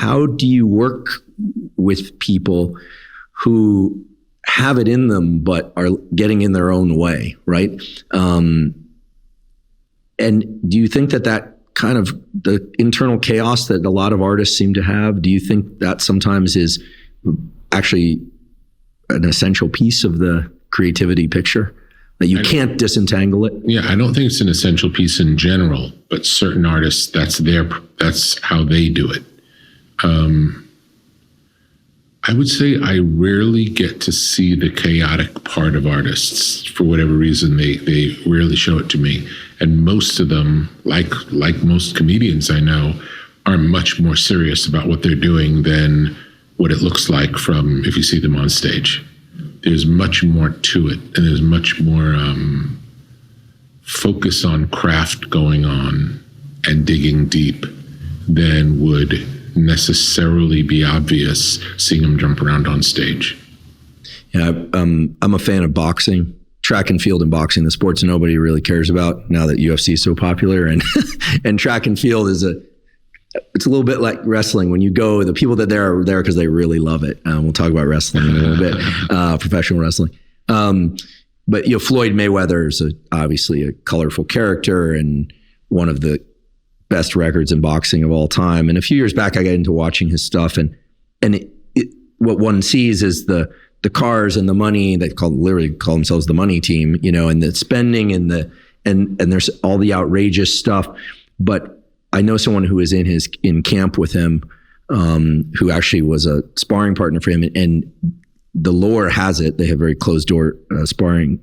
how do you work with people who have it in them but are getting in their own way, right? And do you think that kind of the internal chaos that a lot of artists seem to have, do you think that sometimes is actually an essential piece of the creativity picture? That you can't disentangle it? Yeah, I don't think it's an essential piece in general, but certain artists, that's how they do it. I would say I rarely get to see the chaotic part of artists. For whatever reason, they rarely show it to me. And most of them, like most comedians I know, are much more serious about what they're doing than what it looks like from if you see them on stage. There's much more to it, and there's much more focus on craft going on and digging deep than would necessarily be obvious seeing them jump around on stage. Yeah, I'm a fan of boxing, track and field and boxing, the sports nobody really cares about now that UFC is so popular, and and track and field it's a little bit like wrestling. When you go, the people that are there because they really love it. We'll talk about wrestling in a little bit, professional wrestling. But Floyd Mayweather is obviously a colorful character and one of the best records in boxing of all time. And a few years back, I got into watching his stuff, and what one sees is the cars and the money. They literally call themselves the money team, and the spending and there's all the outrageous stuff. But I know someone who was in camp with him, who actually was a sparring partner for him, and the lore has it, they have very closed door sparring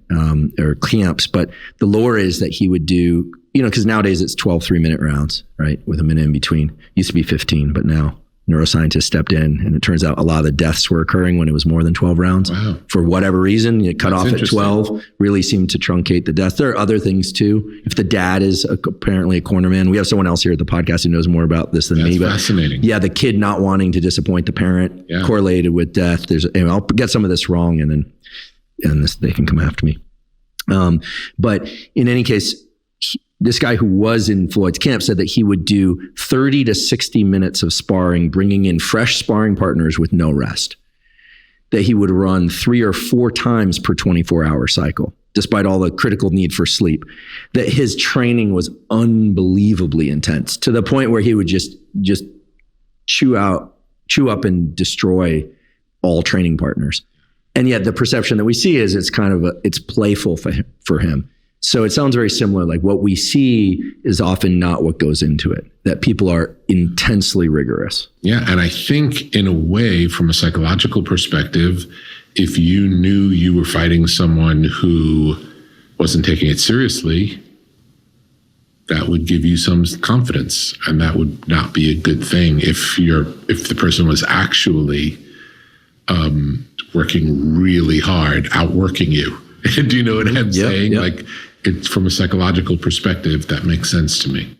or camps, but the lore is that he would do, because nowadays it's 12 3-minute rounds, right? With a minute in between. Used to be 15, but now neuroscientists stepped in, and it turns out a lot of the deaths were occurring when it was more than 12 rounds. Wow. For whatever reason, it cut off at 12, really seemed to truncate the death. There are other things too. If the dad is apparently a cornerman, we have someone else here at the podcast who knows more about this than me. That's fascinating. Yeah, the kid not wanting to disappoint the parent correlated with death. I'll get some of this wrong, and they can come after me. But in any case, this guy who was in Floyd's camp said that he would do 30 to 60 minutes of sparring, bringing in fresh sparring partners with no rest. That he would run 3 or 4 times per 24-hour cycle, despite all the critical need for sleep. That his training was unbelievably intense, to the point where he would just chew up and destroy all training partners. And yet the perception that we see is it's playful for him. So it sounds very similar. Like what we see is often not what goes into it, that people are intensely rigorous. Yeah. And I think in a way, from a psychological perspective, if you knew you were fighting someone who wasn't taking it seriously, that would give you some confidence, and that would not be a good thing if the person was actually working really hard, outworking you. Do you know what I'm saying? Yep. Like, it's from a psychological perspective, that makes sense to me.